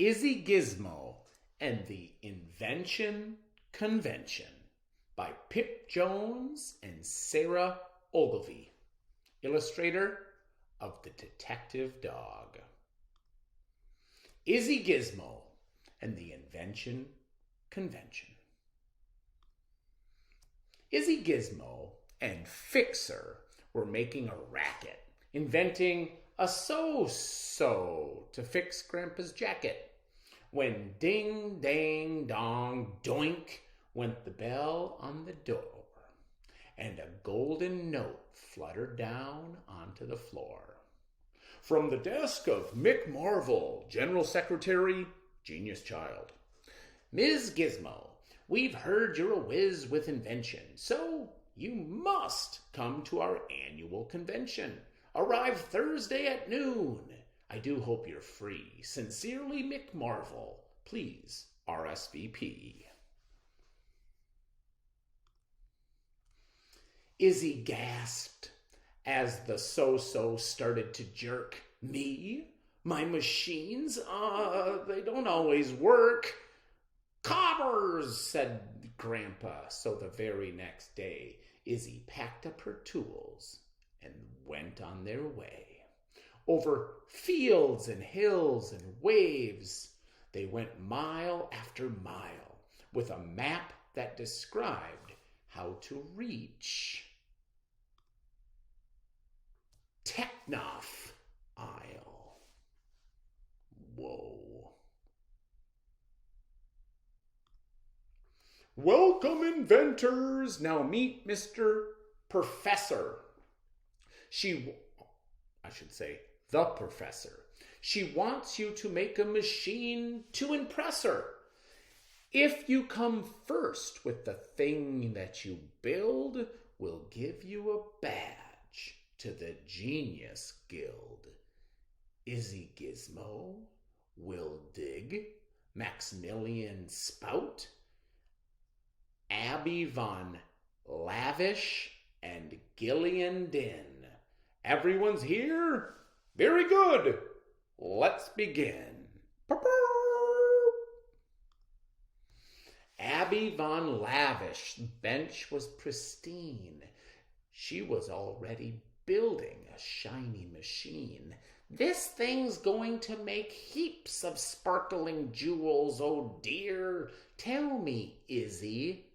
Izzy Gizmo and the Invention Convention by Pip Jones and Sarah Ogilvie, illustrator of the Detective Dog. Izzy Gizmo and the Invention Convention. Izzy Gizmo and Fixer were making a racket, inventing a so-so to fix Grandpa's jacket, when ding, dang, dong, doink went the bell on the door, and a golden note fluttered down onto the floor. From the desk of Mick Marvel, General Secretary, Genius Child. Ms. Gizmo, we've heard you're a whiz with invention, so you must come to our annual convention. Arrive Thursday at noon. I do hope you're free. Sincerely, Mick Marvel. Please, RSVP. Izzy gasped as the so-so started to jerk. Me? My machines? They don't always work. Cobbers, said Grandpa. So the very next day, Izzy packed up her tools and went on their way. Over fields and hills and waves, they went mile after mile with a map that described how to reach Technoff Isle. Whoa. Welcome, inventors. Now meet Mr. Professor. The professor. She wants you to make a machine to impress her. If you come first with the thing that you build, we'll give you a badge to the Genius Guild. Izzy Gizmo, Will Dig, Maximilian Spout, Abby Von Lavish, and Gillian Din. Everyone's here? Very good. Let's begin. Abby Von Lavish's bench was pristine. She was already building a shiny machine. This thing's going to make heaps of sparkling jewels, oh dear. Tell me, Izzy,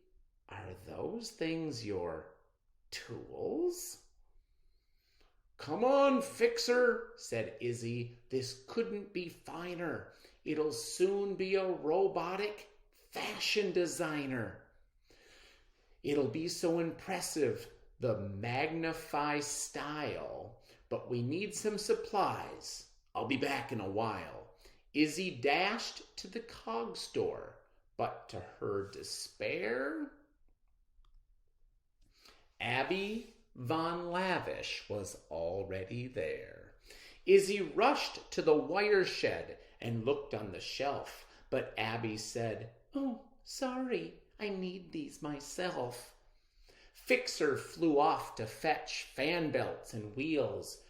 are those things your tools? Come on, Fixer, said Izzy. This couldn't be finer. It'll soon be a robotic fashion designer. It'll be so impressive, the magnify style, but we need some supplies. I'll be back in a while. Izzy dashed to the cog store, but to her despair, Abby Von Lavish was already there. Izzy rushed to the wire shed and looked on the shelf, but Abby said, "Oh, sorry, I need these myself." Fixer flew off to fetch fan belts and wheels.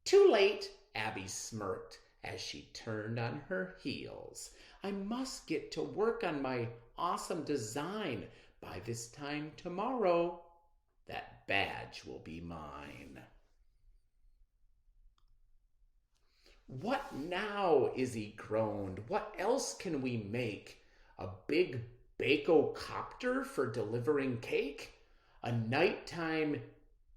Too late, Abby smirked as she turned on her heels. I must get to work on my awesome design. By this time tomorrow, that badge will be mine. What now? Izzy groaned. What else can we make? A big bake-o-copter for delivering cake? A nighttime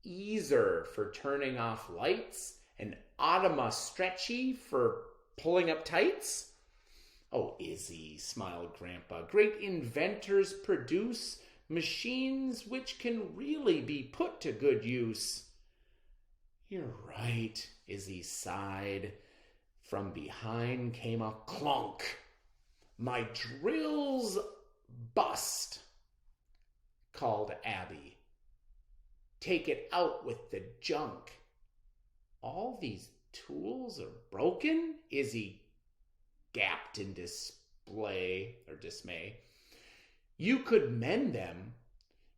easer for turning off lights? An automa stretchy for pulling up tights? Oh, Izzy, smiled Grandpa, great inventors produce machines which can really be put to good use. You're right, Izzy sighed. From behind came a clunk. My drill's bust, called Abby. Take it out with the junk. All these tools are broken? Izzy gasped in dismay. You could mend them.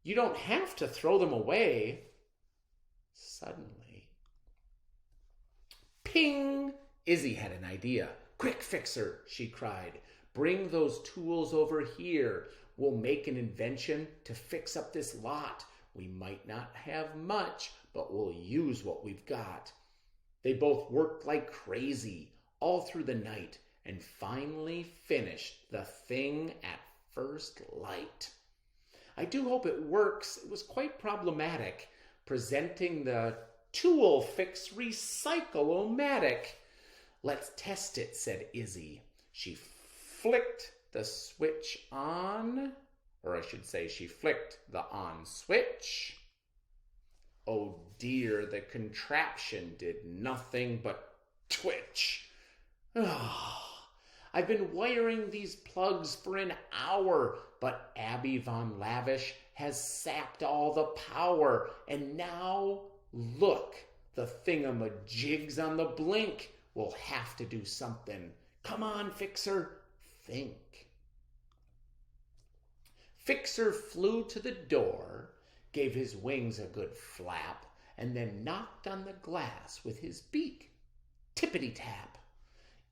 You don't have to throw them away. Suddenly, ping! Izzy had an idea. "Quick, Fixer," she cried. "Bring those tools over here. We'll make an invention to fix up this lot. We might not have much, but we'll use what we've got." They both worked like crazy all through the night and finally finished the thing at first light. I do hope it works. It was quite problematic presenting the tool fix recycle-o-matic. "Let's test it," said Izzy. She flicked the switch on, or I should say she flicked the on switch. Oh dear, the contraption did nothing but twitch. I've been wiring these plugs for an hour, but Abby Von Lavish has sapped all the power, and now look, the thingamajig's on the blink. We'll have to do something. Come on, Fixer, think. Fixer flew to the door, gave his wings a good flap, and then knocked on the glass with his beak. Tippity-tap.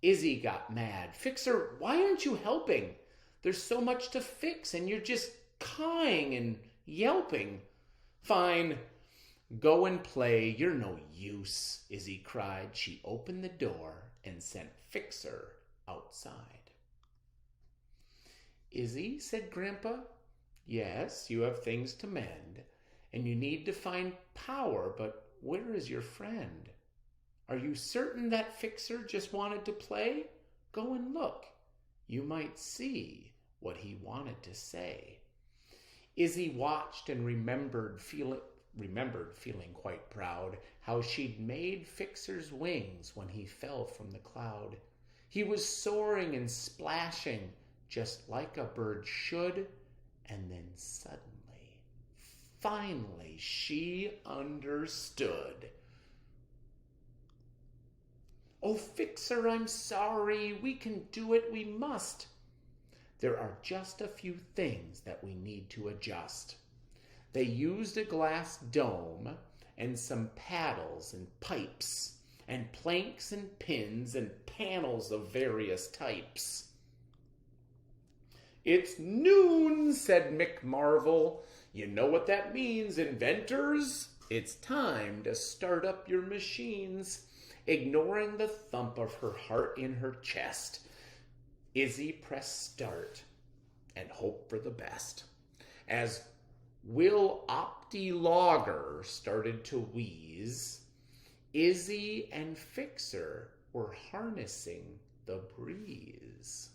Izzy got mad. "Fixer, why aren't you helping? There's so much to fix, and you're just cawing and yelping." "Fine, go and play. You're no use," Izzy cried. She opened the door and sent Fixer outside. "Izzy," said Grandpa, "yes, you have things to mend, and you need to find power, but where is your friend? Are you certain that Fixer just wanted to play? Go and look. You might see what he wanted to say." Izzy watched and remembered feeling quite proud how she'd made Fixer's wings when he fell from the cloud. He was soaring and splashing just like a bird should, and then suddenly, finally, she understood. "Oh, Fixer, I'm sorry. We can do it. We must. There are just a few things that we need to adjust." They used a glass dome and some paddles and pipes and planks and pins and panels of various types. "It's noon," said Mick Marvel. "You know what that means, inventors? It's time to start up your machines." Ignoring the thump of her heart in her chest, Izzy pressed start and hoped for the best. As Will Opti-Logger started to wheeze, Izzy and Fixer were harnessing the breeze.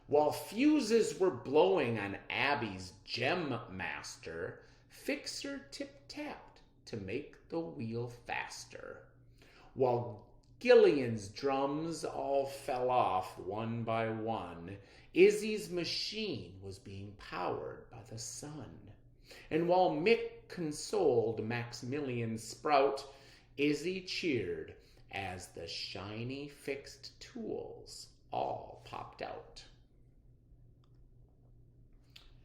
While fuses were blowing on Abby's Gem Master, Fixer tip-tapped to make the wheel faster. While Gillian's drums all fell off one by one, Izzy's machine was being powered by the sun. And while Mick consoled Maximilian Sprout, Izzy cheered as the shiny fixed tools all popped out.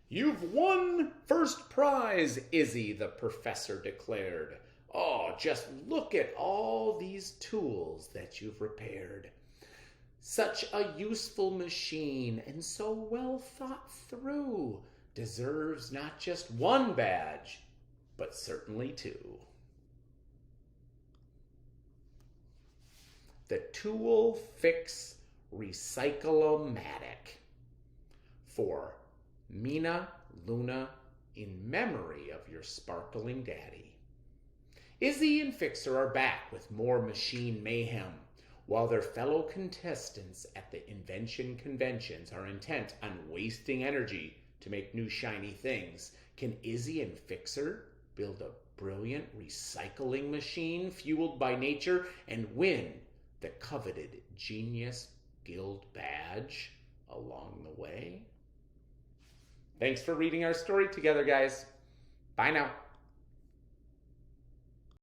"You've won first prize, Izzy," the professor declared. "Oh, just look at all these tools that you've repaired. Such a useful machine and so well thought through deserves not just one badge, but certainly two." The Tool Fix Recycle-O-Matic for Mina Luna, in memory of your sparkling daddy. Izzy and Fixer are back with more machine mayhem, while their fellow contestants at the Invention conventions are intent on wasting energy to make new shiny things. Can Izzy and Fixer build a brilliant recycling machine fueled by nature and win the coveted Genius Guild badge along the way? Thanks for reading our story together, guys. Bye now.